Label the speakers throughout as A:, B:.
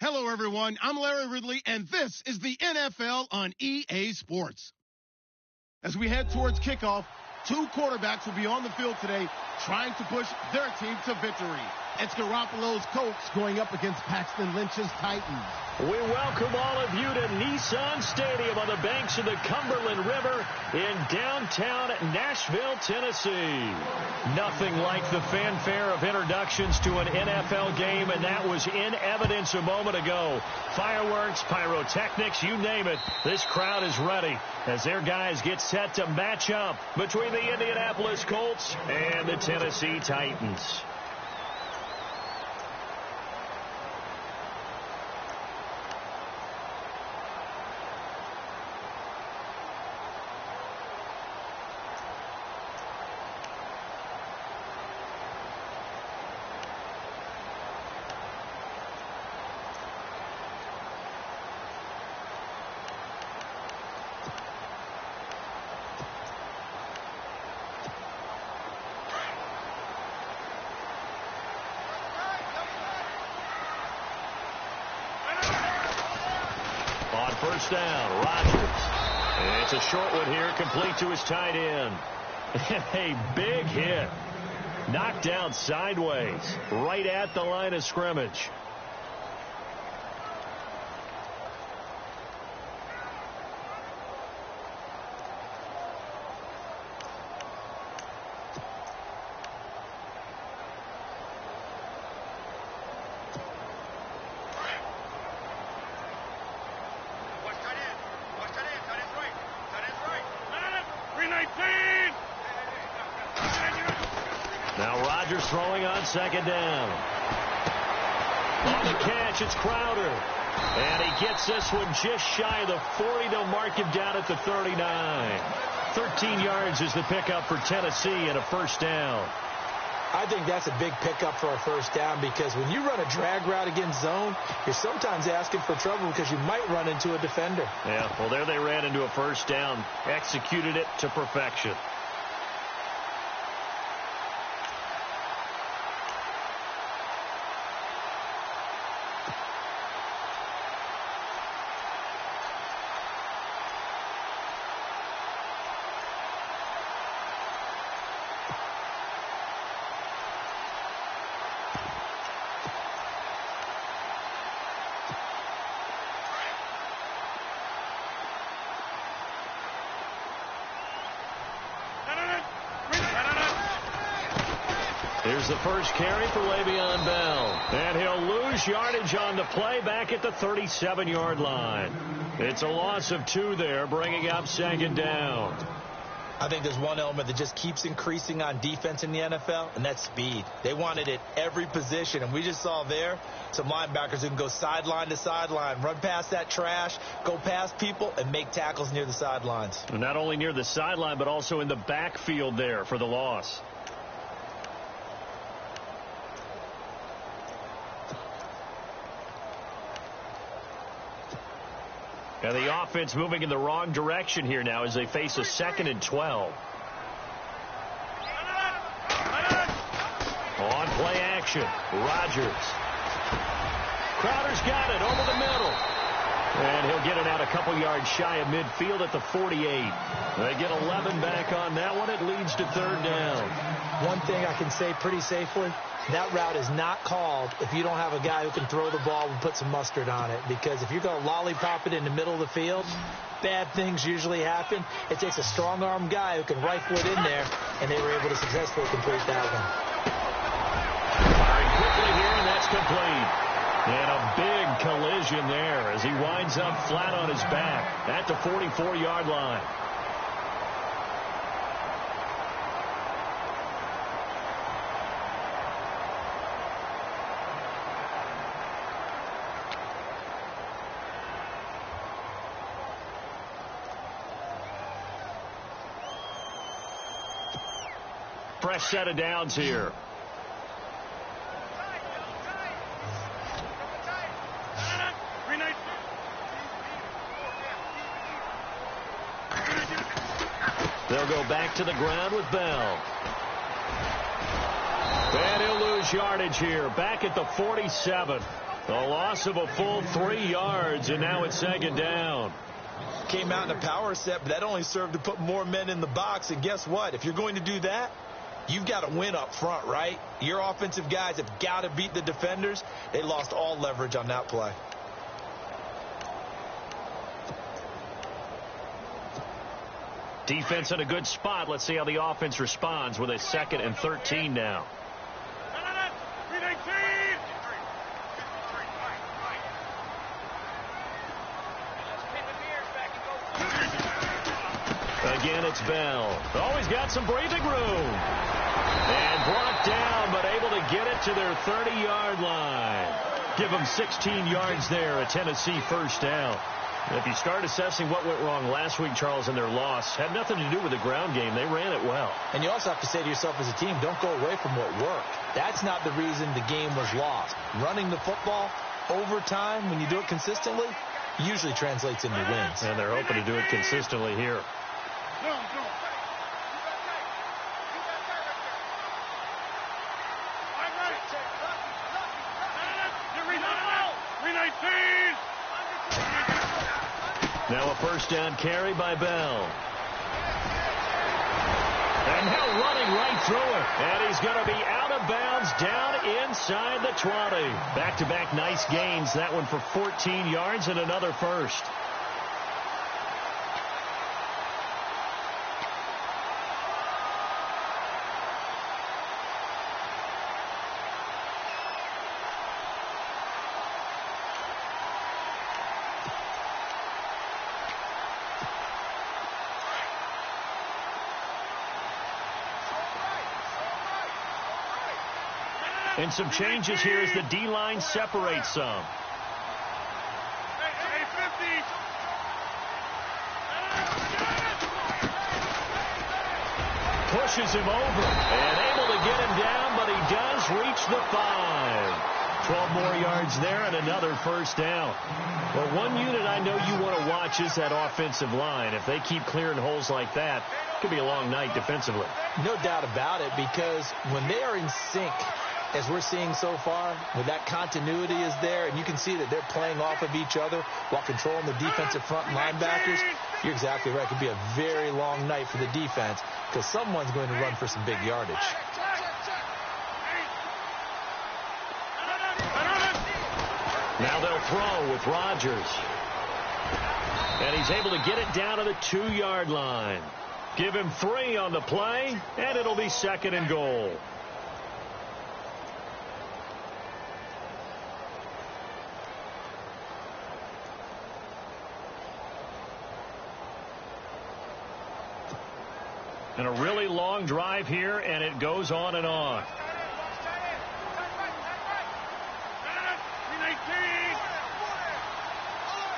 A: Hello, everyone. I'm Larry Ridley, and this is the NFL on EA Sports. As we head towards kickoff, two quarterbacks will be on the field today trying to push their team to victory. It's Garoppolo's Colts going up against Paxton Lynch's Titans.
B: We welcome all of you to Nissan Stadium on the banks of the Cumberland River in downtown Nashville, Tennessee. Nothing like the fanfare of introductions to an NFL game, and that was in evidence a moment ago. Fireworks, pyrotechnics, you name it. This crowd is ready as their guys get set to match up between the Indianapolis Colts and the Tennessee Titans. On first down, Rodgers. And it's a short one here, complete to his tight end. And a big hit. Knocked down sideways, right at the line of scrimmage. Now Rodgers throwing on second down. On the catch, it's Crowder. And he gets this one just shy of the 40. They'll mark him down at the 39. 13 yards is the pickup for Tennessee and a first down.
C: I think that's a big pickup for a first down because when you run a drag route against zone, you're sometimes asking for trouble because you might run into a defender.
B: Yeah, well, there they ran into a first down, executed it to perfection. Here's the first carry for Le'Veon Bell. And he'll lose yardage on the play back at the 37-yard line. It's a loss of 2 there, bringing up second down.
C: I think there's one element that just keeps increasing on defense in the NFL, and that's speed. They want it at every position, and we just saw there some linebackers who can go sideline to sideline, run past that trash, go past people, and make tackles near the sidelines.
B: And not only near the sideline, but also in the backfield there for the loss. And the offense moving in the wrong direction here now as they face a 2nd and 12. On play action, Rodgers. Crowder's got it over the middle. And he'll get it out a couple yards shy of midfield at the 48. They get 11 back on that one. It leads to third down.
C: One thing I can say pretty safely, that route is not called if you don't have a guy who can throw the ball and put some mustard on it. Because if you're going to lollipop it in the middle of the field, bad things usually happen. It takes a strong-arm guy who can rifle it in there, and they were able to successfully complete that one.
B: Firing quickly here, and that's complete. And a big collision there as he winds up flat on his back at the 44-yard line. Fresh set of downs here. They'll go back to the ground with Bell. And he'll lose yardage here. Back at the 47. A loss of a full 3 yards, and now it's second down.
D: Came out in a power set, but that only served to put more men in the box. And guess what? If you're going to do that, you've got to win up front, right? Your offensive guys have got to beat the defenders. They lost all leverage on that play.
B: Defense in a good spot. Let's see how the offense responds with a 2nd and 13 now. Again, it's Bell. Always got some breathing room. And brought down, but able to get it to their 30-yard line. Give them 16 yards there, a Tennessee first down. And if you start assessing what went wrong last week, Charles, in their loss, had nothing to do with the ground game. They ran it well.
C: And you also have to say to yourself as a team, don't go away from what worked. That's not the reason the game was lost. Running the football over time, when you do it consistently, usually translates into wins.
B: And they're hoping to do it consistently here. Now a first down carry by Bell. And now running right through it. And he's going to be out of bounds down inside the 20. Back-to-back nice gains. That one for 14 yards and another first. And some changes here as the D-line separates some. Pushes him over and able to get him down, but he does reach the 5. 12 more yards there and another first down. Well, one unit I know you want to watch is that offensive line. If they keep clearing holes like that, it could be a long night defensively.
C: No doubt about it, because when they are in sync, as we're seeing so far, when that continuity is there, and you can see that they're playing off of each other while controlling the defensive front and linebackers, you're exactly right. It could be a very long night for the defense because someone's going to run for some big yardage.
B: Now they'll throw with Rodgers. And he's able to get it down to the 2-yard line. Give him 3 on the play, and it'll be 2nd and goal. And a really long drive here, and it goes on and on.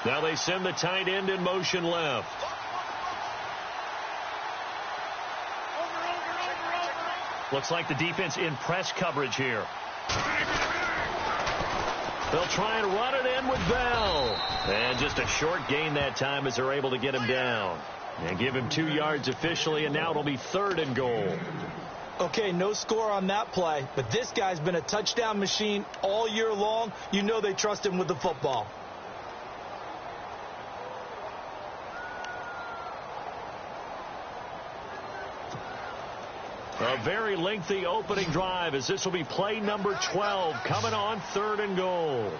B: Now they send the tight end in motion left. Looks like the defense in press coverage here. They'll try and run it in with Bell. And just a short gain that time as they're able to get him down. And give him 2 yards officially, and now it'll be 3rd and goal.
C: Okay, no score on that play, but this guy's been a touchdown machine all year long. You know they trust him with the football.
B: A very lengthy opening drive as this will be play number 12 coming on 3rd and goal.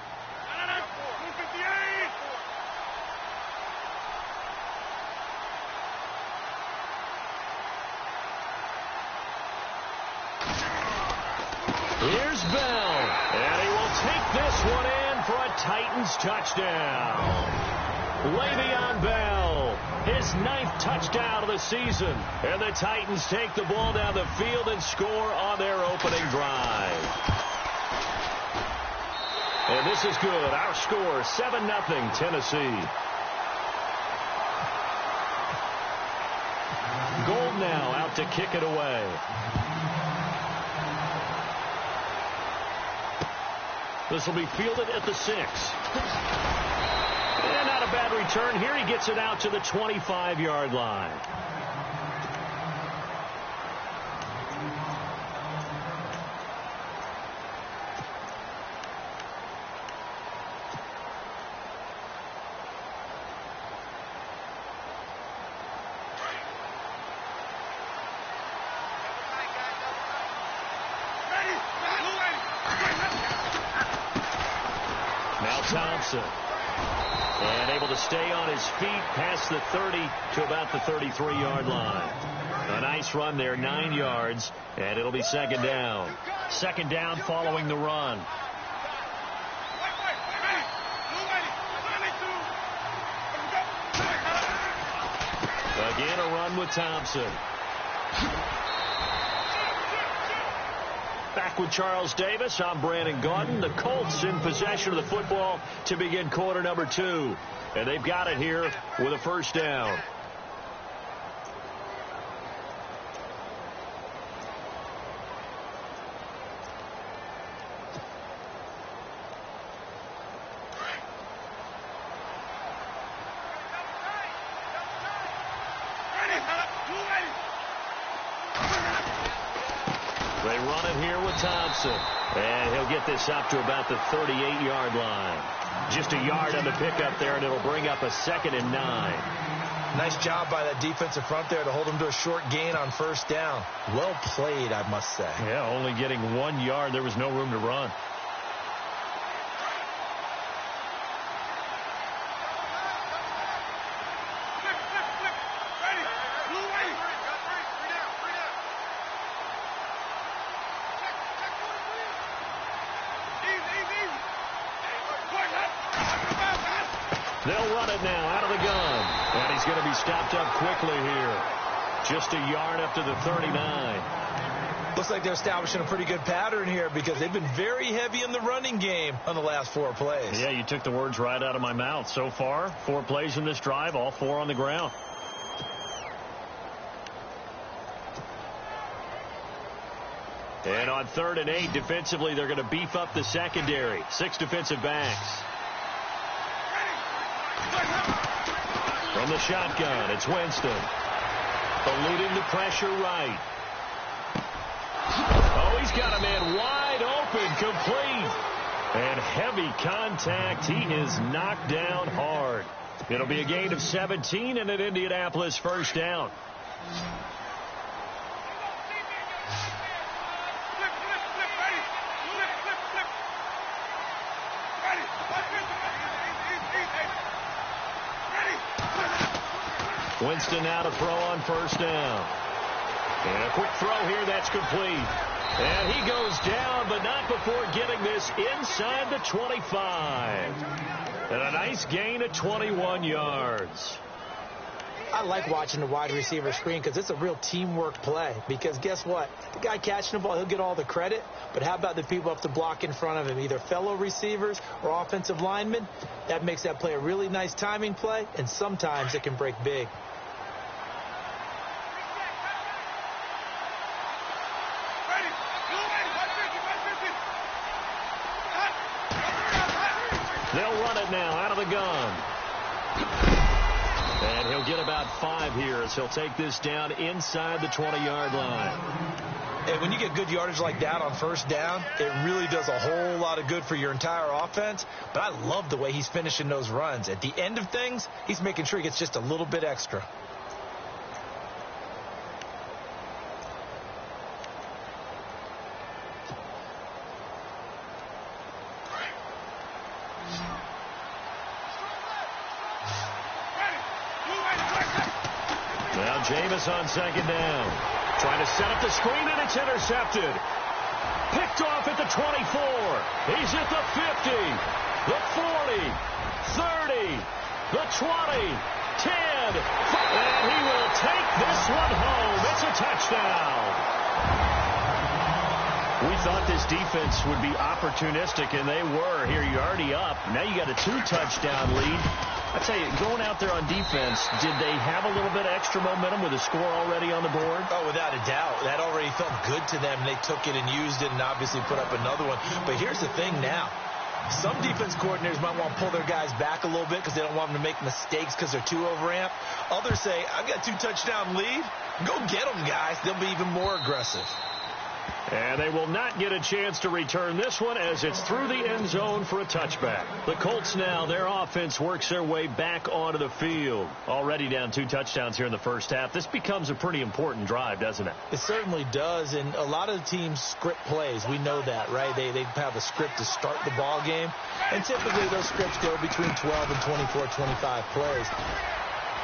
B: Here's Bell, and he will take this one in for a Titans touchdown. Le'Veon Bell, his 9th touchdown of the season, and the Titans take the ball down the field and score on their opening drive. And this is good. Our score, 7-0 Tennessee. Gold now out to kick it away. This will be fielded at the 6. And not a bad return here. He gets it out to the 25-yard line. Thompson. And able to stay on his feet past the 30 to about the 33-yard line. A nice run there, 9 yards, and it'll be second down. Second down following the run. Again, a run with Thompson. Back with Charles Davis, I'm Brandon Gaudin. The Colts in possession of the football to begin quarter number 2. And they've got it here with a first down. They run it here with Thompson. And he'll get this up to about the 38-yard line. Just a yard on the pickup there, and it'll bring up a 2nd and 9.
D: Nice job by that defensive front there to hold him to a short gain on first down. Well played, I must say.
B: Yeah, only getting 1 yard. There was no room to run. They'll run it now out of the gun. And he's going to be stopped up quickly here. Just a yard up to the 39.
D: Looks like they're establishing a pretty good pattern here because they've been very heavy in the running game on the last 4 plays.
B: Yeah, you took the words right out of my mouth. So far, 4 plays in this drive, all 4 on the ground. And on 3rd and 8, defensively, they're going to beef up the secondary. 6 defensive backs. From the shotgun, it's Winston. Eluding the pressure right. Oh, he's got a man wide open, complete. And heavy contact. He is knocked down hard. It'll be a gain of 17 and an Indianapolis first down. Winston now to throw on first down. And a quick throw here, that's complete. And he goes down, but not before getting this inside the 25. And a nice gain of 21 yards.
C: I like watching the wide receiver screen because it's a real teamwork play. Because guess what? The guy catching the ball, he'll get all the credit. But how about the people up to block in front of him, either fellow receivers or offensive linemen? That makes that play a really nice timing play, and sometimes it can break big.
B: They'll run it now out of the gun. And he'll get about 5 here as he'll take this down inside the 20-yard line.
D: And when you get good yardage like that on first down, it really does a whole lot of good for your entire offense. But I love the way he's finishing those runs. At the end of things, he's making sure he gets just a little bit extra.
B: Now Jameis on second down. Trying to set up the screen, and it's intercepted. Picked off at the 24. He's at the 50, the 40, 30, the 20, 10. And he will take this one home. It's a touchdown. We thought this defense would be opportunistic, and they were. Here, you're already up. Now you got a 2-touchdown lead. I tell you, going out there on defense, did they have a little bit of extra momentum with a score already on the board?
D: Oh, without a doubt. That already felt good to them. They took it and used it and obviously put up another one. But here's the thing now. Some defense coordinators might want to pull their guys back a little bit because they don't want them to make mistakes because they're too overamped. Others say, I've got a 2-touchdown lead. Go get them, guys. They'll be even more aggressive.
B: And they will not get a chance to return this one as it's through the end zone for a touchback. The Colts now, their offense works their way back onto the field. Already down 2 touchdowns here in the first half. This becomes a pretty important drive, doesn't it?
C: It certainly does, and a lot of the teams script plays. We know that, right? They have a script to start the ball game, and typically those scripts go between 12 and 24, 25 plays.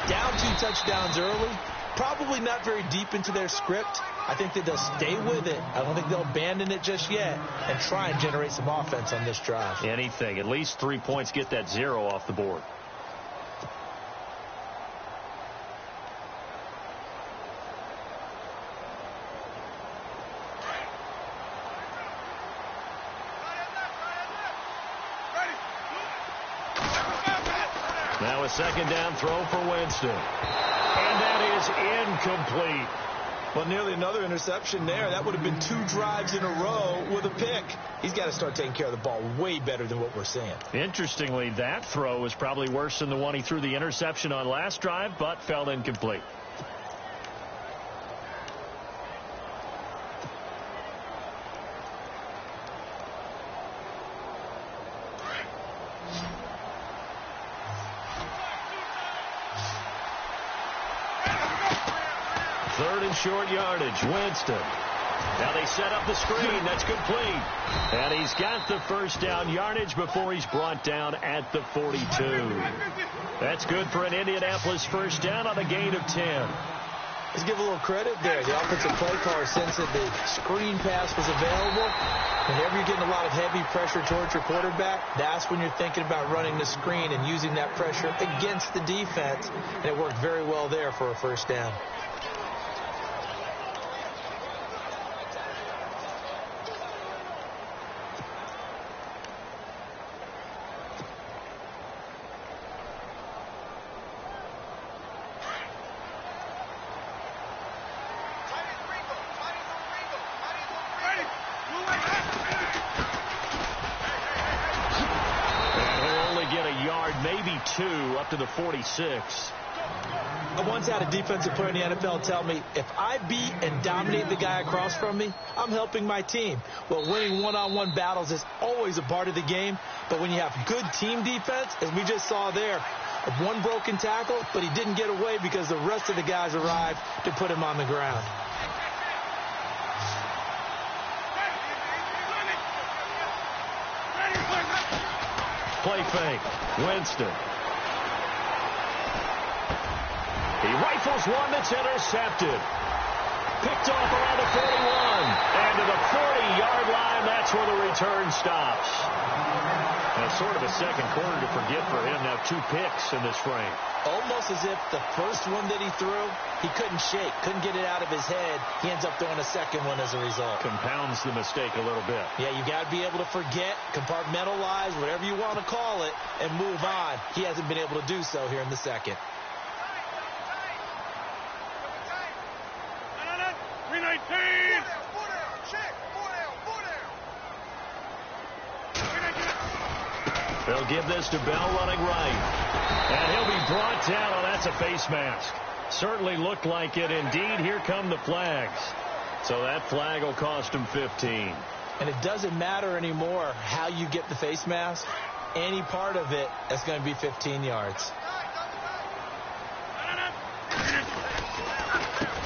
C: Down 2 touchdowns early, probably not very deep into their script. I think that they'll stay with it. I don't think they'll abandon it just yet and try and generate some offense on this drive.
B: Anything. At least 3 points, get that 0 off the board. Now a second down throw for Winston. And that is incomplete.
D: Well, nearly another interception there. That would have been 2 drives in a row with a pick. He's got to start taking care of the ball way better than what we're seeing.
B: Interestingly, that throw was probably worse than the one he threw the interception on last drive, but fell incomplete. Third and short yardage. Winston. Now they set up the screen. That's complete. And he's got the first down yardage before he's brought down at the 42. That's good for an Indianapolis first down on a gain of 10.
C: Let's give a little credit there. The offensive play caller sensed that the screen pass was available. Whenever you're getting a lot of heavy pressure towards your quarterback, that's when you're thinking about running the screen and using that pressure against the defense. And it worked very well there for a first down.
B: Maybe 2 up to the 46.
C: I once had a defensive player in the NFL tell me, if I beat and dominate the guy across from me, I'm helping my team. Well, winning one-on-one battles is always a part of the game, but when you have good team defense, as we just saw there, one broken tackle, but he didn't get away because the rest of the guys arrived to put him on the ground.
B: Play fake. Winston. He rifles one that's intercepted. Picked off around the 41. And to the 40-yard line, that's where the return stops. Now, sort of a second quarter to forget for him. Now 2 picks in this frame.
C: Almost as if the first one that he threw, he couldn't shake, couldn't get it out of his head. He ends up throwing a second one as a result.
B: Compounds the mistake a little bit.
C: Yeah, you got to be able to forget, compartmentalize, whatever you want to call it, and move on. He hasn't been able to do so here in the second.
A: 319!
B: They'll give this to Bell running right. And he'll be brought down. Oh, that's a face mask. Certainly looked like it. Indeed, here come the flags. So that flag will cost him 15.
C: And it doesn't matter anymore how you get the face mask. Any part of it is going to be 15 yards.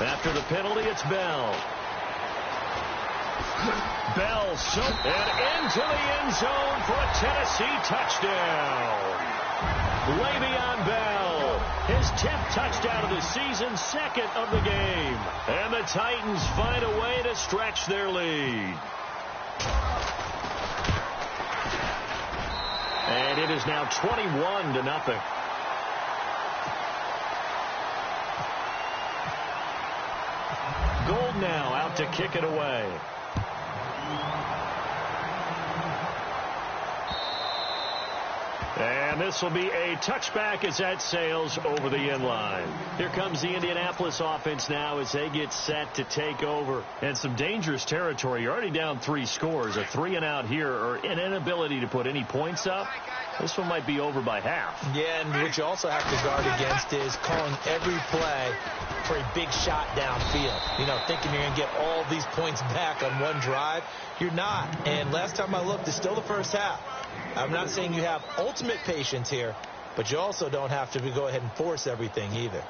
B: After the penalty, it's Bell. Bell and into the end zone for a Tennessee touchdown. Le'Veon Bell, his 10th touchdown of the season, 2nd of the game. And the Titans find a way to stretch their lead. And it is now 21-0. Gold now out to kick it away. And And this will be a touchback as that sails over the end line. Here comes the Indianapolis offense now as they get set to take over. And some dangerous territory. You're already down 3 scores. A 3-and-out here or an inability to put any points up. This one might be over by half.
C: Yeah, and what you also have to guard against is calling every play for a big shot downfield. You know, thinking you're going to get all these points back on one drive. You're not. And last time I looked, it's still the first half. I'm not saying you have ultimate patience here, but you also don't have to go ahead and force everything either.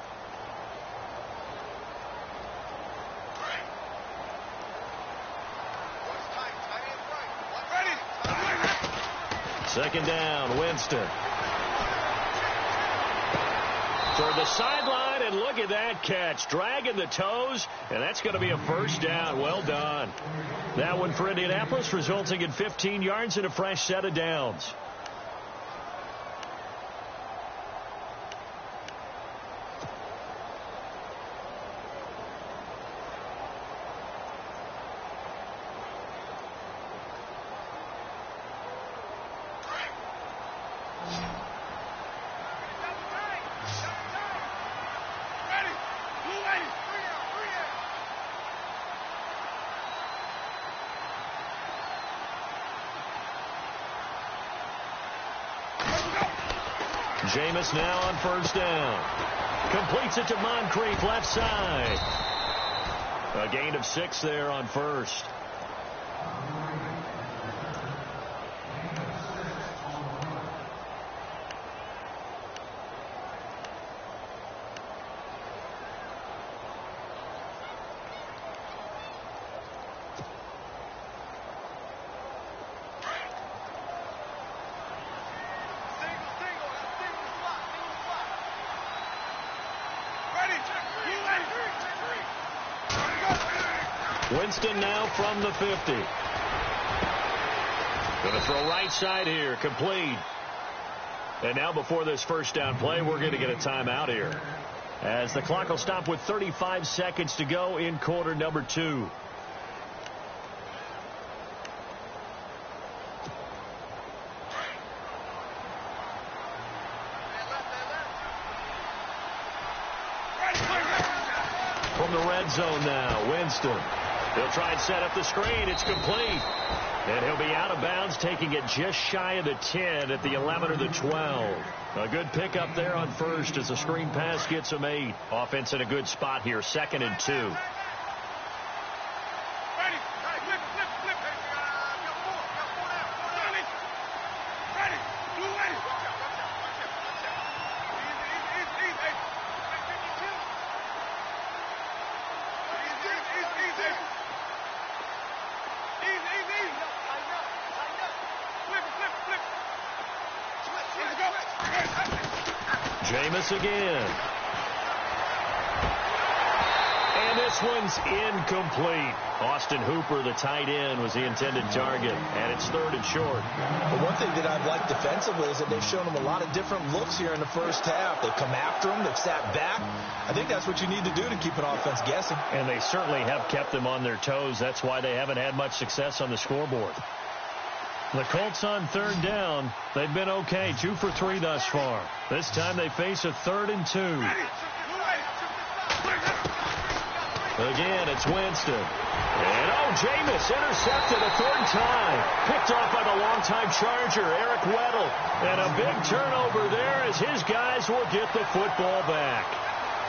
B: Second down, Winston. Toward the sideline, and look at that catch. Dragging the toes, and that's going to be a first down. Well done. That one for Indianapolis, resulting in 15 yards and a fresh set of downs. Jameis now on first down. Completes it to Moncrief, left side. A gain of 6 there on first. Winston now from the 50. Going to throw right side here. Complete. And now before this first down play, we're going to get a timeout here, as the clock will stop with 35 seconds to go in quarter number 2. From the red zone now, Winston. He'll try and set up the screen. It's complete. And he'll be out of bounds, taking it just shy of the 10 at the 11 or the 12. A good pickup there on first as the screen pass gets him 8. Offense in a good spot here, 2nd and 2. Jameis again. And this one's incomplete. Austin Hooper, the tight end, was the intended target. And it's 3rd and short.
C: But one thing that I've liked defensively is that they've shown him a lot of different looks here in the first half. They've come after him. They've sat back. I think that's what you need to do to keep an offense guessing.
B: And they certainly have kept them on their toes. That's why they haven't had much success on the scoreboard. The Colts on 3rd down. They've been okay. 2 for 3 thus far. This time they face a 3rd and 2. Again, it's Winston. And, Jameis intercepted a 3rd time. Picked off by the longtime Charger, Eric Weddle. And a big turnover there as his guys will get the football back.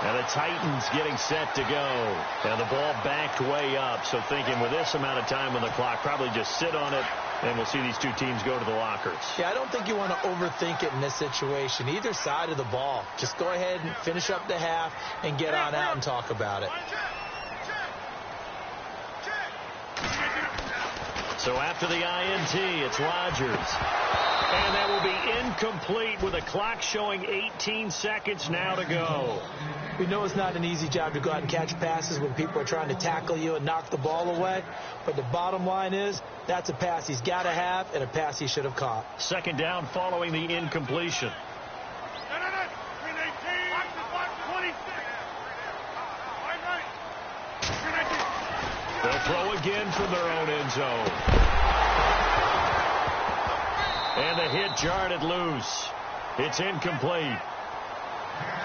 B: And the Titans getting set to go. And the ball backed way up. So thinking with this amount of time on the clock, probably just sit on it, and we'll see these two teams go to the lockers.
C: Yeah, I don't think you want to overthink it in this situation. Either side of the ball. Just go ahead and finish up the half and get on out and talk about it.
B: So after the INT, it's Rodgers. And that will be incomplete with a clock showing 18 seconds now to go.
C: We know it's not an easy job to go out and catch passes when people are trying to tackle you and knock the ball away. But the bottom line is, that's a pass he's got to have and a pass he should have caught.
B: 2nd down following the incompletion. They'll throw again from their own end zone. And the hit jarred it loose. It's incomplete.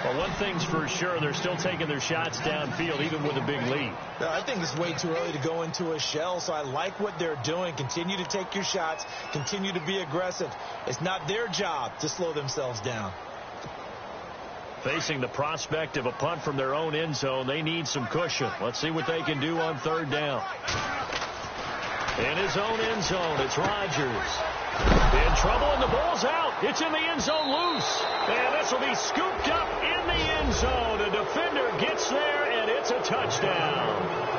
B: Well, one thing's for sure, they're still taking their shots downfield, even with a big lead.
D: No, I think it's way too early to go into a shell, so I like what they're doing. Continue to take your shots. Continue to be aggressive. It's not their job to slow themselves down.
B: Facing the prospect of a punt from their own end zone, they need some cushion. Let's see what they can do on third down. In his own end zone, it's Rodgers. In trouble, and the ball's out. It's in the end zone loose. And this will be scooped up in the end zone. The defender gets there, and it's a touchdown.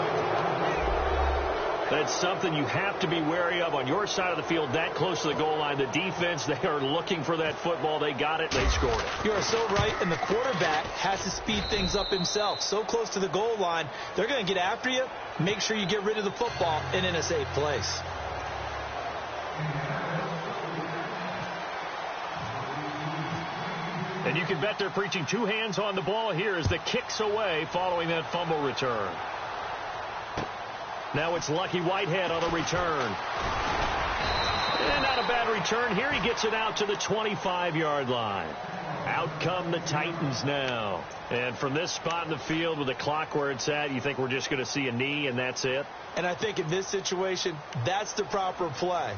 B: That's something you have to be wary of on your side of the field, that close to the goal line. The defense, they are looking for that football. They got it. They scored it.
C: You are so right, and the quarterback has to speed things up himself. So close to the goal line, they're going to get after you. Make sure you get rid of the football and in a safe place.
B: And you can bet they're preaching two hands on the ball here as the kick's away following that fumble return. Now it's Lucky Whitehead on the return. And not a bad return here. He gets it out to the 25-yard line. Out come the Titans now. And from this spot in the field with the clock where it's at, you think we're just going to see a knee and that's it?
D: And I think in this situation, that's the proper play.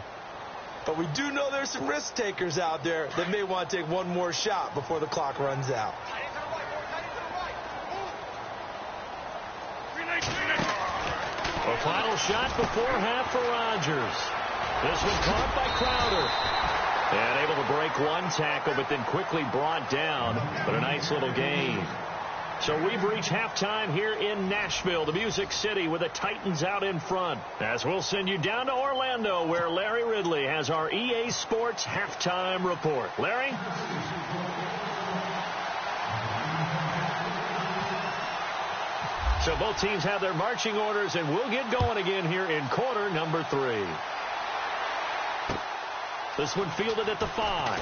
D: But we do know there's some risk takers out there that may want to take one more shot before the clock runs out.
B: A final shot before half for Rodgers. This one caught by Crowder. And able to break one tackle, but then quickly brought down. But a nice little gain. So we've reached halftime here in Nashville, the Music City, with the Titans out in front. As we'll send you down to Orlando, where Larry Ridley has our EA Sports halftime report. Larry? So both teams have their marching orders, and we'll get going again here in quarter number 3. This one fielded at the 5.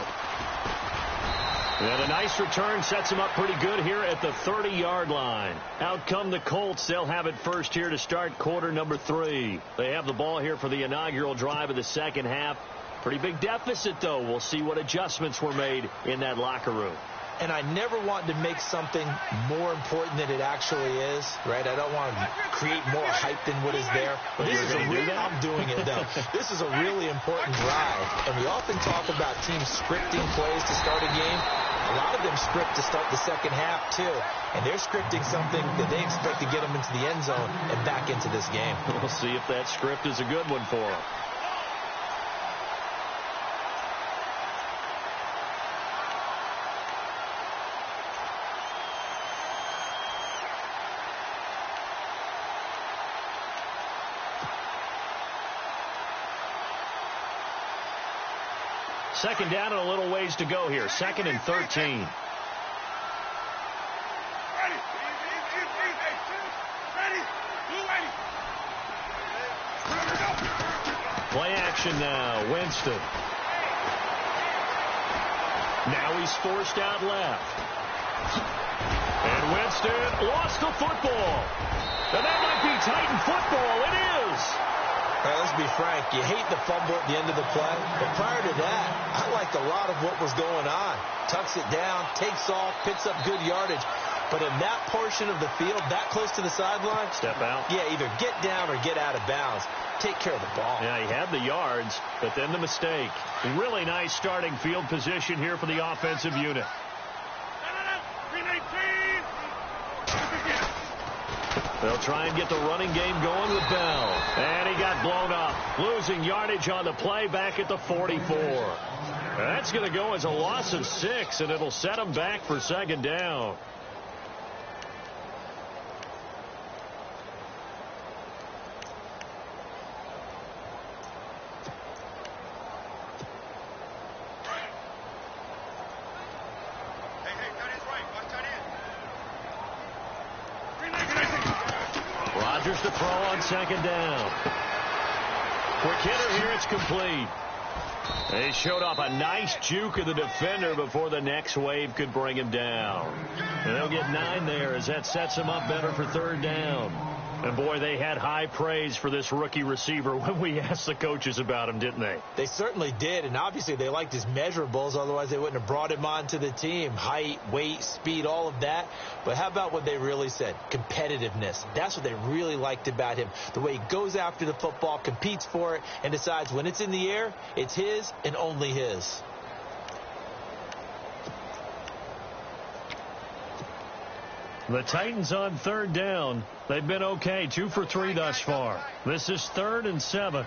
B: And a nice return sets them up pretty good here at the 30-yard line. Out come the Colts. They'll have it first here to start quarter number 3. They have the ball here for the inaugural drive of the second half. Pretty big deficit, though. We'll see what adjustments were made in that locker room.
D: And I never want to make something more important than it actually is, right? I don't want to create more hype than what is there. But this is I'm doing it, though. This is a really important drive. And we often talk about teams scripting plays to start a game. A lot of them script to start the second half, too. And they're scripting something that they expect to get them into the end zone and back into this game.
B: We'll see if that script is a good one for them. Second down and a little ways to go here. 2nd and 13. Play action now. Winston. Now he's forced out left. And Winston lost the football. And that might be Titan football. It is.
D: All right, let's be frank. You hate the fumble at the end of the play. But prior to that, I liked a lot of what was going on. Tucks it down, takes off, picks up good yardage. But in that portion of the field, that close to the sideline,
B: step out.
D: Yeah, either get down or get out of bounds. Take care of the ball.
B: Yeah, he had the yards, but then the mistake. Really nice starting field position here for the offensive unit. They'll try and get the running game going with Bell. And he got blown up. Losing yardage on the play back at the 44. That's going to go as a loss of 6, and it'll set him back for second down. Rodgers to throw on second down. Quick hitter here, it's complete. They showed off a nice juke of the defender before the next wave could bring him down. And they'll get 9 there as that sets him up better for third down. And, boy, they had high praise for this rookie receiver when we asked the coaches about him, didn't they?
C: They certainly did, and obviously they liked his measurables. Otherwise, they wouldn't have brought him onto the team. Height, weight, speed, all of that. But how about what they really said? Competitiveness. That's what they really liked about him. The way he goes after the football, competes for it, and decides when it's in the air, it's his and only his.
B: The Titans on third down. They've been okay, 2 for 3 thus far. This is 3rd and 7.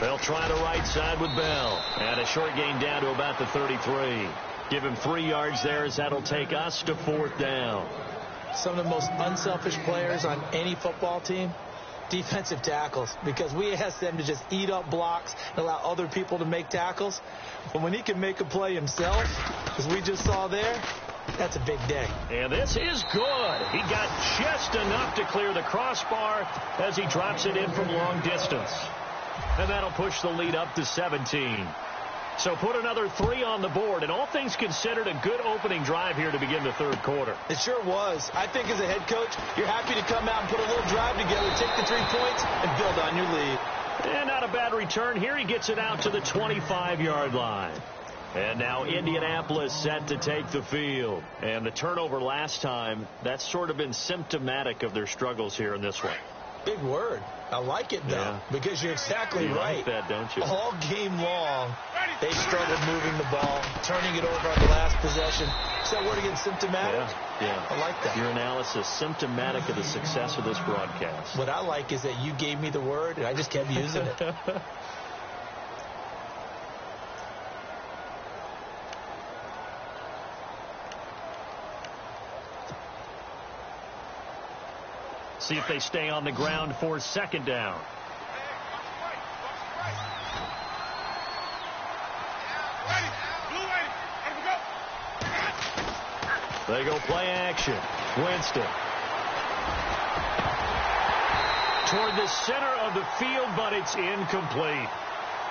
B: They'll try the right side with Bell. And a short gain down to about the 33. Give him 3 yards there as that'll take us to 4th down.
C: Some of the most unselfish players on any football team, defensive tackles, because we ask them to just eat up blocks and allow other people to make tackles. But when he can make a play himself, as we just saw there, that's a big day.
B: And this is good. He got just enough to clear the crossbar as he drops it in from long distance. And that'll push the lead up to 17. So put another 3 on the board. And all things considered, a good opening drive here to begin the third quarter.
C: It sure was. I think as a head coach, you're happy to come out and put a little drive together, take the 3 points, and build on your lead.
B: And not a bad return here. He gets it out to the 25-yard line. And now Indianapolis set to take the field. And the turnover last time, that's sort of been symptomatic of their struggles here in this one.
C: Big word. I like it, though, because you're exactly right.
B: Like that, don't you?
C: All game long, they struggled moving the ball, turning it over on the last possession. Is that word again, symptomatic?
B: Yeah.
C: I like that.
B: Your analysis, symptomatic of the success of this broadcast.
C: What I like is that you gave me the word, and I just kept using it.
B: See if they stay on the ground for 2nd down. They go play action. Winston. Toward the center of the field, but it's incomplete.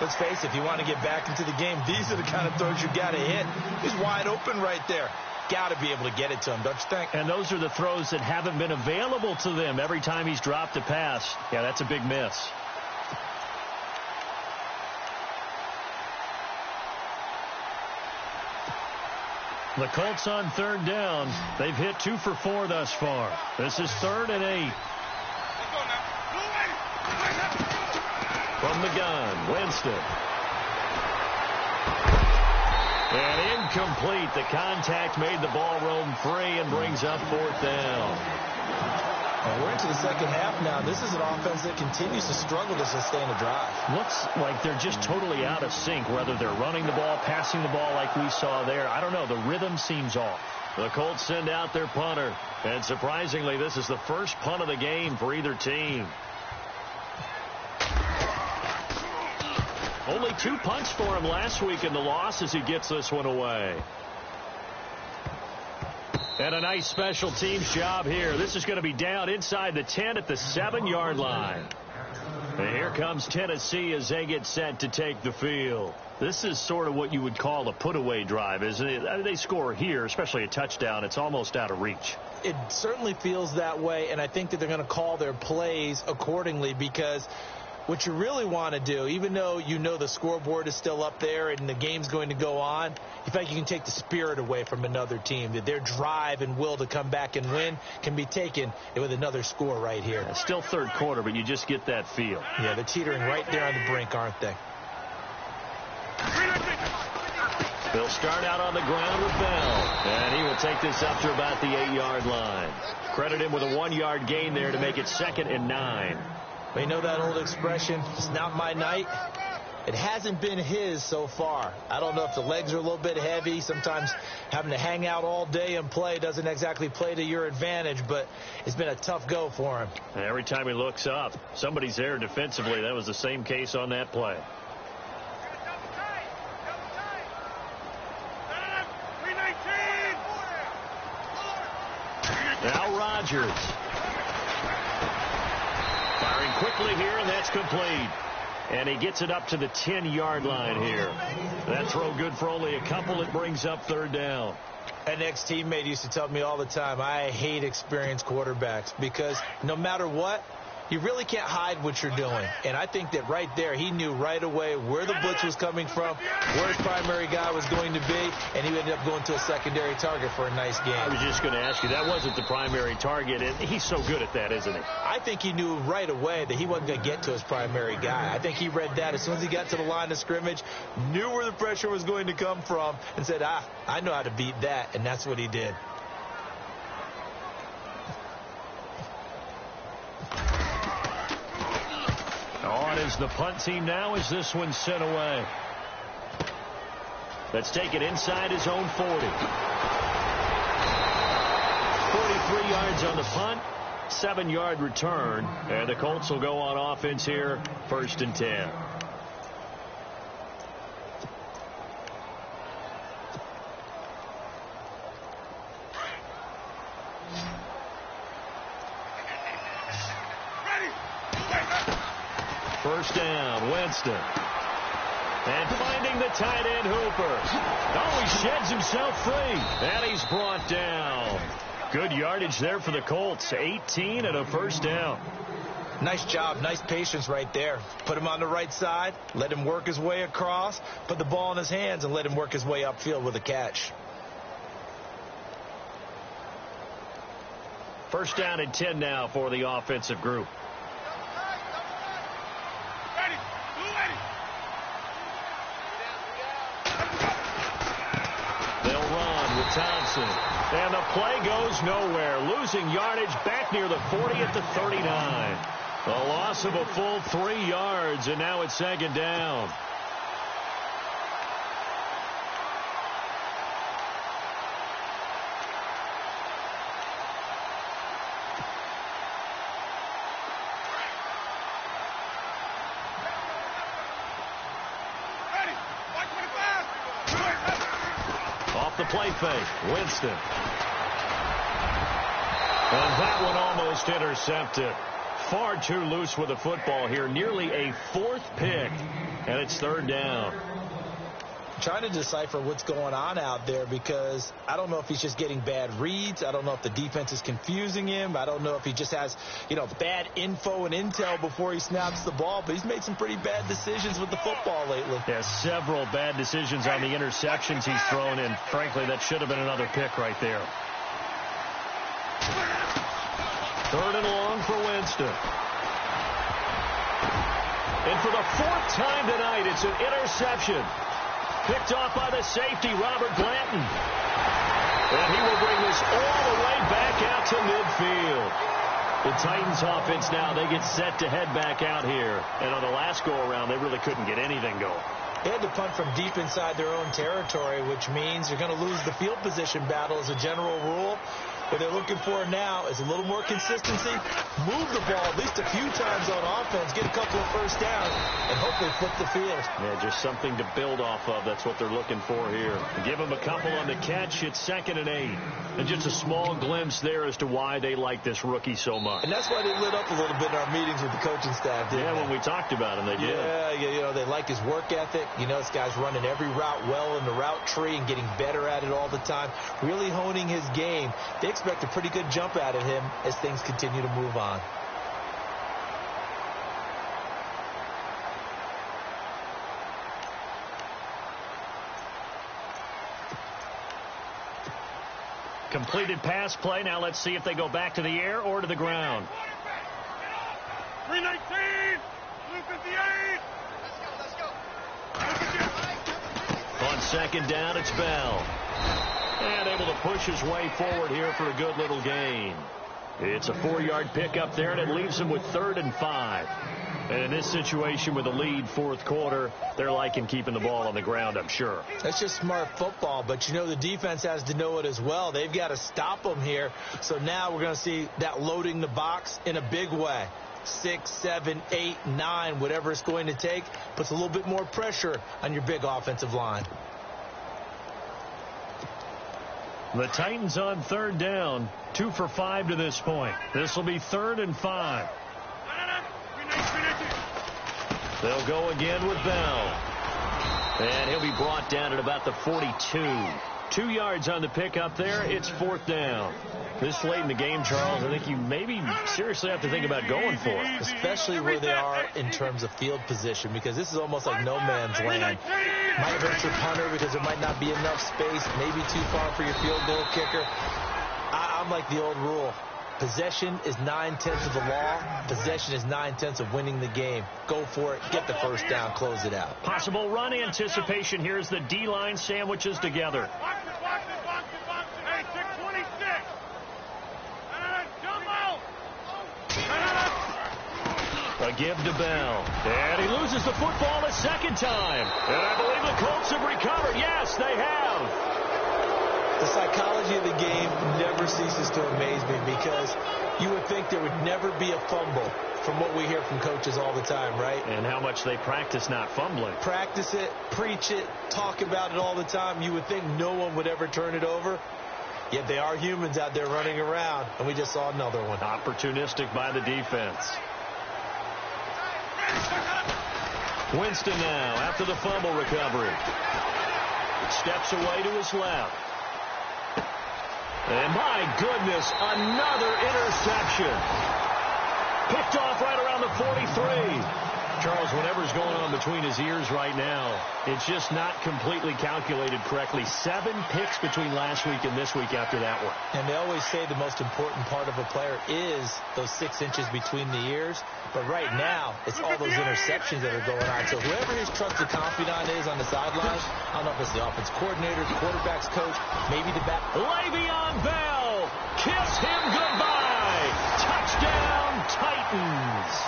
C: Let's face it, if you want to get back into the game, these are the kind of throws you got to hit. He's wide open right there. Got to be able to get it to him, don't you think?
B: And those are the throws that haven't been available to them every time he's dropped a pass. Yeah, that's a big miss. The Colts on 3rd down. They've hit 2 for 4 thus far. This is 3rd and 8. From the gun, Winston. And incomplete. The contact made the ball roam free and brings up 4th down.
C: Well, we're into the second half now. This is an offense that continues to struggle to sustain a drive.
B: Looks like they're just totally out of sync, whether they're running the ball, passing the ball like we saw there. I don't know. The rhythm seems off. The Colts send out their punter. And surprisingly, this is the first punt of the game for either team. Only 2 punts for him last week in the loss as he gets this one away. And a nice special teams job here. This is going to be down inside the 10 at the 7-yard line. And here comes Tennessee as they get set to take the field. This is sort of what you would call a put-away drive, isn't it? I mean, they score here, especially a touchdown. It's almost out of reach.
C: It certainly feels that way, and I think that they're going to call their plays accordingly because what you really want to do, even though you know the scoreboard is still up there and the game's going to go on, you think you can take the spirit away from another team, that their drive and will to come back and win can be taken with another score right here.
B: It's still third quarter, but you just get that feel.
C: Yeah, they're teetering right there on the brink, aren't they?
B: They'll start out on the ground with Bell, and he will take this up to about the 8-yard line. Credit him with a 1-yard gain there to make it 2nd and 9.
C: Well, you know that old expression, it's not my night. It hasn't been his so far. I don't know if the legs are a little bit heavy. Sometimes having to hang out all day and play doesn't exactly play to your advantage, but it's been a tough go for him.
B: And every time he looks up, somebody's there defensively. That was the same case on that play. Now Rodgers. Firing quickly here, and that's complete. And he gets it up to the 10-yard line here. That throw good for only a couple. It brings up 3rd down.
D: An ex-teammate used to tell me all the time, I hate experienced quarterbacks because no matter what, you really can't hide what you're doing. And I think that right there, he knew right away where the blitz was coming from, where his primary guy was going to be, and he ended up going to a secondary target for a nice game.
B: I was just going to ask you, that wasn't the primary target, and he's so good at that, isn't he?
D: I think he knew right away that he wasn't going to get to his primary guy. I think he read that as soon as he got to the line of scrimmage, knew where the pressure was going to come from, and said, I know how to beat that, and that's what he did.
B: On is the punt team now as this one's sent away. Let's take it inside his own 40. 43 yards on the punt, 7-yard return, and the Colts will go on offense here, 1st and 10. First down, Winston. And finding the tight end, Hooper. Oh, he sheds himself free. And he's brought down. Good yardage there for the Colts. 18 and a first down.
D: Nice job. Nice patience right there. Put him on the right side. Let him work his way across. Put the ball in his hands and let him work his way upfield with a catch.
B: First down and 10 now for the offensive group. Thompson. And the play goes nowhere. Losing yardage back near the 40 at the 39. A loss of a full 3 yards, and now it's 2nd down. The play fake, Winston. And that one almost intercepted. Far too loose with the football here. Nearly a 4th pick. And it's 3rd down.
D: Trying to decipher what's going on out there because I don't know if he's just getting bad reads. I don't know if the defense is confusing him. I don't know if he just has, bad info and intel before he snaps the ball. But he's made some pretty bad decisions with the football lately.
B: Yeah, several bad decisions on the interceptions he's thrown, and frankly, that should have been another pick right there. 3rd and long for Winston. And for the 4th time tonight, it's an interception. Picked off by the safety, Robert Blanton. And he will bring this all the way back out to midfield. The Titans offense now, they get set to head back out here. And on the last go-around, they really couldn't get anything going.
D: They had to punt from deep inside their own territory, which means you're going to lose the field position battle as a general rule. What they're looking for now is a little more consistency, move the ball at least a few times on offense, get a couple of first downs, and hopefully flip the field.
B: Yeah, just something to build off of. That's what they're looking for here. Give them a couple on the catch. It's 2nd and 8. And just a small glimpse there as to why they like this rookie so much.
D: And that's why they lit up a little bit in our meetings with the coaching staff.
B: Yeah, when we talked about him, they did.
D: Yeah, they like his work ethic. This guy's running every route well in the route tree and getting better at it all the time, really honing his game. They expect a pretty good jump out of him as things continue to move on.
B: Completed pass play. Now let's see if they go back to the air or to the ground.
A: 319, 258.
B: On 2nd down, it's Bell. And able to push his way forward here for a good little gain. It's a 4-yard pickup there, and it leaves him with 3rd and 5. And in this situation with a lead 4th quarter, they're liking keeping the ball on the ground, I'm sure.
D: That's just smart football, but the defense has to know it as well. They've got to stop them here. So now we're going to see that loading the box in a big way. 6, 7, 8, 9, whatever it's going to take, puts a little bit more pressure on your big offensive line.
B: The Titans on 3rd down, 2 for 5 to this point. This will be 3rd and 5. They'll go again with Bell. And he'll be brought down at about the 42. 2 yards on the pickup there. It's 4th down. This late in the game, Charles, I think you maybe seriously have to think about going for it.
C: Especially where they are in terms of field position, because this is almost like no man's land. Might hurt your punter because there might not be enough space, maybe too far for your field goal kicker. I'm like the old rule. Possession is 9/10 of the law. Possession is 9/10 of winning the game. Go for it. Get the first down. Close it out.
B: Possible run anticipation. Here's the D-line sandwiches together. A give to Bell. And he loses the football a second time. And I believe the Colts have recovered. Yes, they have.
C: The psychology of the game never ceases to amaze me, because you would think there would never be a fumble from what we hear from coaches all the time, right?
B: And how much they practice not fumbling.
C: Practice it, preach it, talk about it all the time. You would think no one would ever turn it over. Yet they are humans out there running around, and we just saw another one.
B: Opportunistic by the defense. Winston now after the fumble recovery. Steps away to his left. And my goodness, another interception. Picked off right around the 43. Charles, whatever's going on between his ears right now, it's just not completely calculated correctly. 7 picks between last week and this week after that one.
C: And they always say the most important part of a player is those 6 inches between the ears. But right now, it's all those interceptions that are going on. So whoever his trusted confidant is on the sideline, I don't know if it's the offense coordinator, the quarterback's coach, maybe the back.
B: Le'Veon Bell, kiss him goodbye. Touchdown, Titans.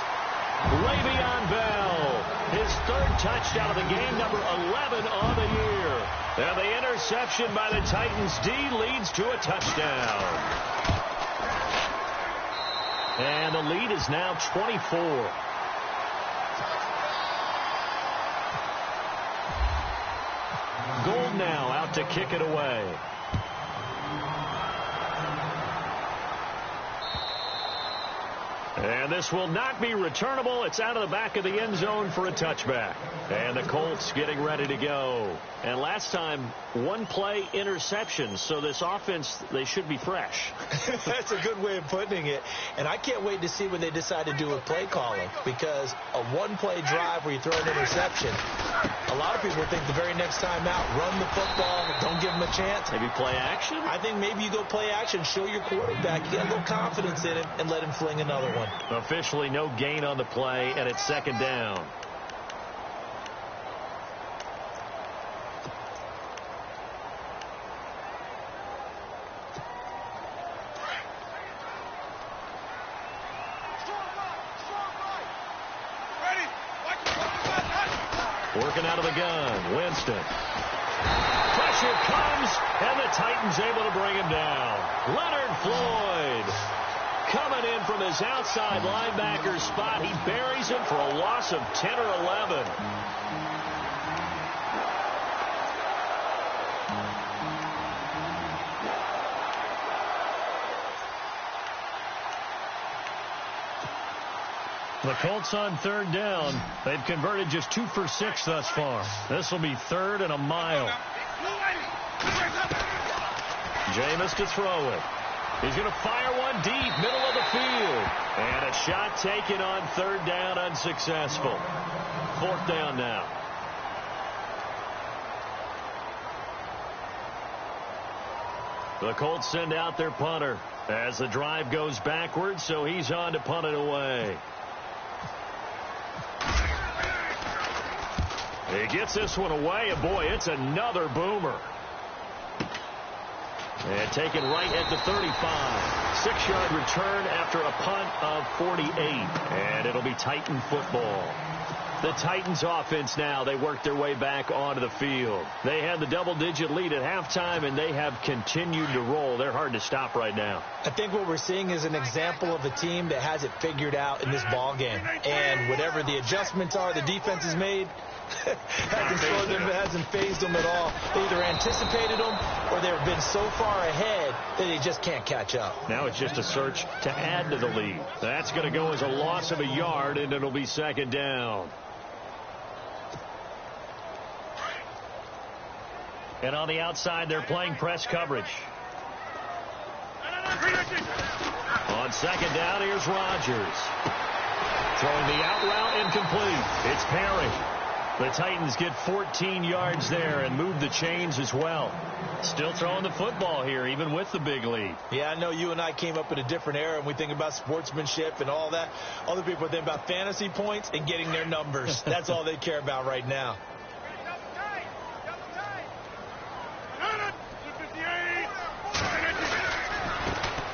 B: Le'Veon Bell, his 3rd touchdown of the game, number 11 on the year. And the interception by the Titans D leads to a touchdown. And the lead is now 24. Gold now out to kick it away. And this will not be returnable. It's out of the back of the end zone for a touchback. And the Colts getting ready to go. And last time, 1 play interception. So this offense, they should be fresh.
C: That's a good way of putting it. And I can't wait to see what they decide to do with play calling. Because a 1-play drive where you throw an interception, a lot of people think the very next time out, run the football, don't give them a chance.
B: Maybe play action?
C: I think maybe you go play action, show your quarterback, get a little confidence in him, and let him fling another one.
B: Officially no gain on the play, and it's 2nd down. Working out of the gun, Winston. Pressure comes, and the Titans able to bring him down. Leonard Floyd coming in from his outside linebacker spot. He buries him for a loss of 10 or 11. The Colts on 3rd down. They've converted just 2 for 6 thus far. This will be 3rd and a mile. Jameis to throw it. He's going to fire one deep, middle of the field. And a shot taken on 3rd down, unsuccessful. 4th down now. The Colts send out their punter as the drive goes backwards, so he's on to punt it away. He gets this one away, and boy, it's another boomer. And taken right at the 35. 6-yard return after a punt of 48. And it'll be Titan football. The Titans offense now, they work their way back onto the field. They had the double-digit lead at halftime, and they have continued to roll. They're hard to stop right now.
C: I think what we're seeing is an example of a team that has it figured out in this ball game. And whatever the adjustments are the defense has made, hasn't phased them at all. They either anticipated them or they've been so far ahead that they just can't catch up.
B: Now it's just a search to add to the lead. That's going to go as a loss of a yard, and it'll be 2nd down. And on the outside, they're playing press coverage. On second down, here's Rodgers. Throwing the out route incomplete. It's Perry. The Titans get 14 yards there and move the chains as well. Still throwing the football here, even with the big lead.
D: Yeah, I know you and I came up in a different era, and we think about sportsmanship and all that. Other people think about fantasy points and getting their numbers. That's all they care about right now.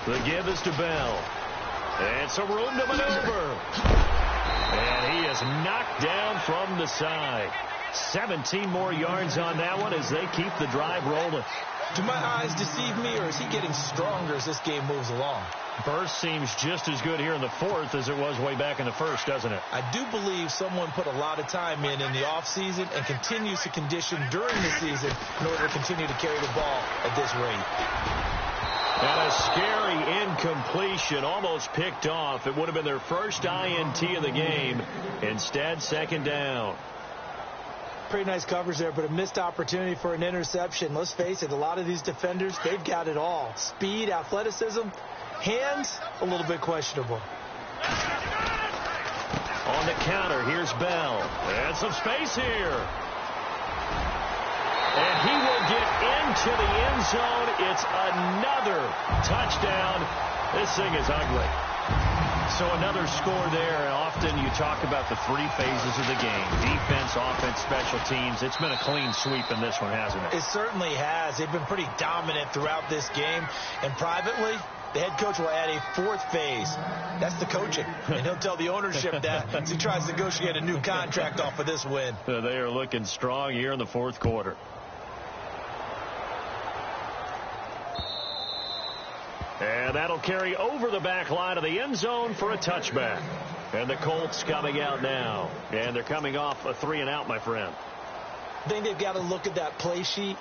B: The give is to Bell. And some room to maneuver. And he is knocked down from the side. 17 more yards on that one as they keep the drive rolling.
D: Do my eyes deceive me, or is he getting stronger as this game moves along?
B: Burst seems just as good here in the fourth as it was way back in the first, doesn't it?
D: I do believe someone put a lot of time in the offseason and continues to condition during the season in order to continue to carry the ball at this rate.
B: And a scary incompletion, almost picked off. It would have been their first INT of the game. Instead, second down.
C: Pretty nice coverage there, but a missed opportunity for an interception. Let's face it, a lot of these defenders, they've got it all. Speed, athleticism, hands, a little bit questionable.
B: On the counter, here's Bell. And some space here. And he will get into the end zone. It's another touchdown. This thing is ugly. So another score there. Often you talk about the three phases of the game. Defense, offense, special teams. It's been a clean sweep in this one, hasn't it?
D: It certainly has. They've been pretty dominant throughout this game. And privately, the head coach will add a fourth phase. That's the coaching. And he'll tell the ownership that as he tries to negotiate a new contract off of this win.
B: They are looking strong here in the fourth quarter. And that'll carry over the back line of the end zone for a touchback. And the Colts coming out now. And they're coming off a 3-and-out, my friend.
C: I think they've got to look at that play sheet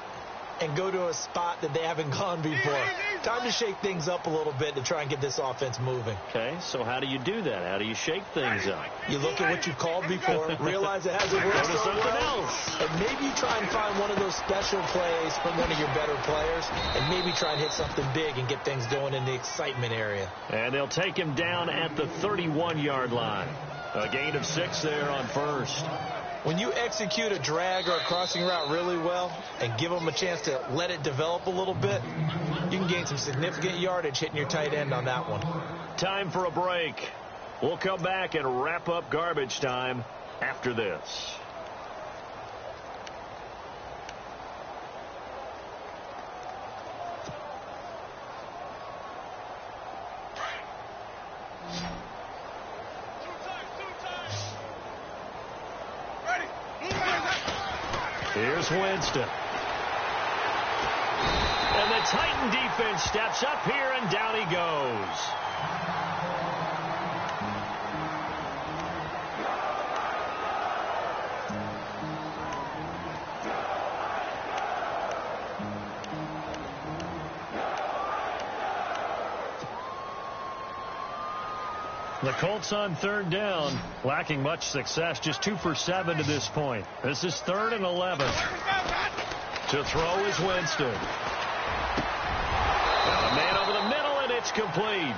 C: and go to a spot that they haven't gone before. Time to shake things up a little bit to try and get this offense moving.
B: Okay, so how do you do that? How do you shake things up?
C: You look at what you've called before, realize it hasn't worked so well, and maybe you try and find one of those special plays from one of your better players, and maybe try and hit something big and get things going in the excitement area.
B: And they'll take him down at the 31-yard line. A gain of 6 there on first.
D: When you execute a drag or a crossing route really well and give them a chance to let it develop a little bit, you can gain some significant yardage hitting your tight end on that one.
B: Time for a break. We'll come back and wrap up garbage time after this. Here's Winston. And the Titan defense steps up here, and down he goes. The Colts on third down, lacking much success, just 2 for 7 to this point. This is 3rd and 11. To throw is Winston. Got a man over the middle, and it's complete.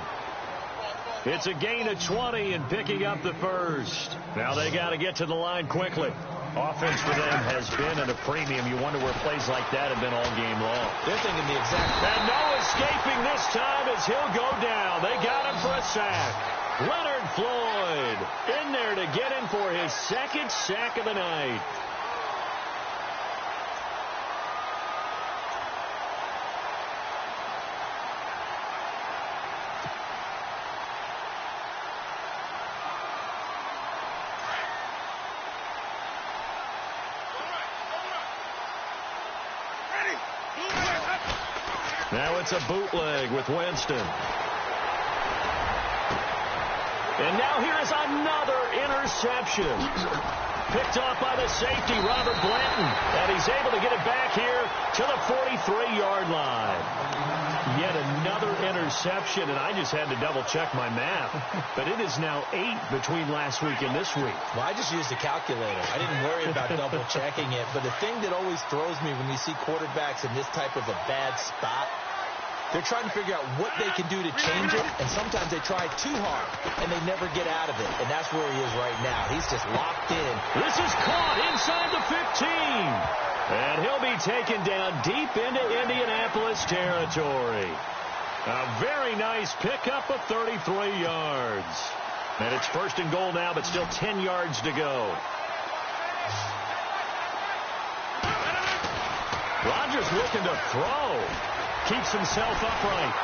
B: It's a gain of 20 and picking up the first. Now they got to get to the line quickly. Offense for them has been at a premium. You wonder where plays like that have been all game long.
D: They're thinking the exact.
B: And no escaping this time as he'll go down. They got him for a sack. Leonard Floyd in there to get him for his 2nd sack of the night. Now it's a bootleg with Winston. And now here's another interception. picked off by the safety, Robert Blanton. And he's able to get it back here to the 43-yard line. Yet another interception, and I just had to double-check my math. But it is now 8 between last week and this week.
C: Well, I just used a calculator. I didn't worry about double-checking it. But the thing that always throws me when you see quarterbacks in this type of a bad spot, they're trying to figure out what they can do to change it, and sometimes they try too hard, and they never get out of it. And that's where he is right now. He's just locked in.
B: This is caught inside the 15. And he'll be taken down deep into Indianapolis territory. A very nice pickup of 33 yards. And it's 1st and goal now, but still 10 yards to go. Rodgers looking to throw. Keeps himself upright.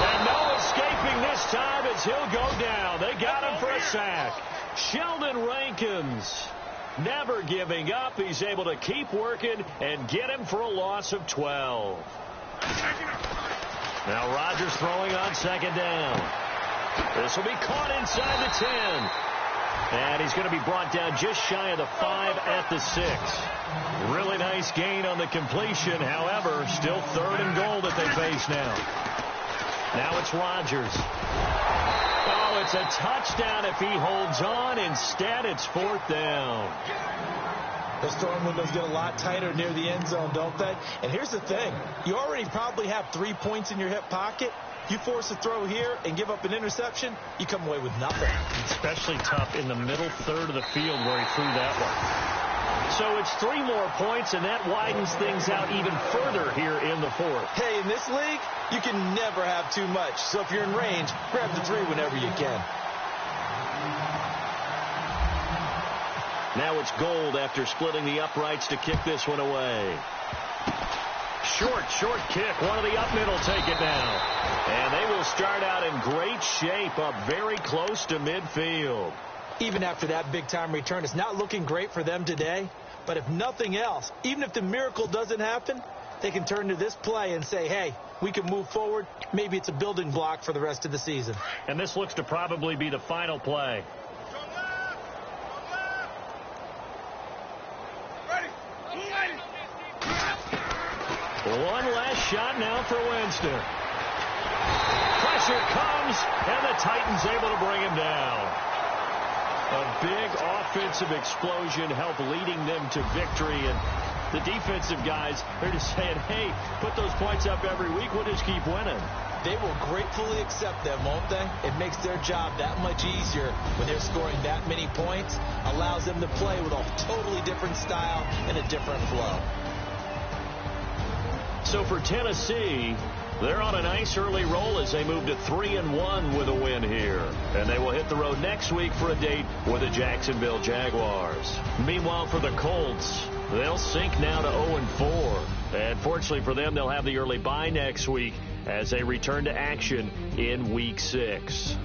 B: And no escaping this time as he'll go down. They got him for a sack. Sheldon Rankins never giving up. He's able to keep working and get him for a loss of 12. Now Rodgers throwing on 2nd down. This will be caught inside the 10. And he's going to be brought down just shy of the 5 at the 6. Really nice gain on the completion. However, still 3rd and goal that they face now. Now it's Rodgers. Oh, it's a touchdown if he holds on. Instead, it's 4th down.
C: Those throwing windows get a lot tighter near the end zone, don't they? And here's the thing. You already probably have 3 points in your hip pocket. You force a throw here and give up an interception, you come away with nothing.
B: Especially tough in the middle third of the field where he threw that one. So it's 3 more points, and that widens things out even further here in the 4th.
C: Hey, in this league, you can never have too much. So if you're in range, grab the 3 whenever you can.
B: Now it's Gold after splitting the uprights to kick this one away. Short kick. One of the up middle take it down. And they will start out in great shape up very close to midfield.
C: Even after that big-time return, it's not looking great for them today. But if nothing else, even if the miracle doesn't happen, they can turn to this play and say, hey, we can move forward. Maybe it's a building block for the rest of the season.
B: And this looks to probably be the final play. One last shot now for Winston. Pressure comes, and the Titans able to bring him down. A big offensive explosion helped leading them to victory. And the defensive guys, they're just saying, hey, put those points up every week. We'll just keep winning.
C: They will gratefully accept them, won't they? It makes their job that much easier when they're scoring that many points. Allows them to play with a totally different style and a different flow.
B: So for Tennessee, they're on a nice early roll as they move to 3-1 with a win here. And they will hit the road next week for a date with the Jacksonville Jaguars. Meanwhile, for the Colts, they'll sink now to 0-4. And fortunately for them, they'll have the early bye next week as they return to action in Week 6.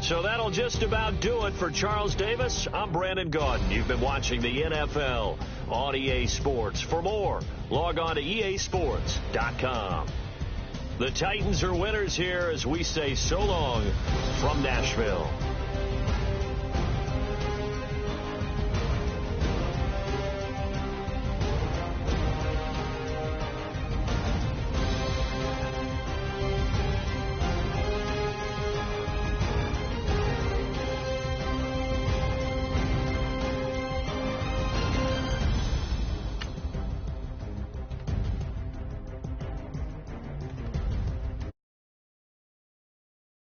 B: So that'll just about do it for Charles Davis. I'm Brandon Gaudin. You've been watching the NFL on EA Sports. For more, log on to easports.com. The Titans are winners here as we say so long from Nashville.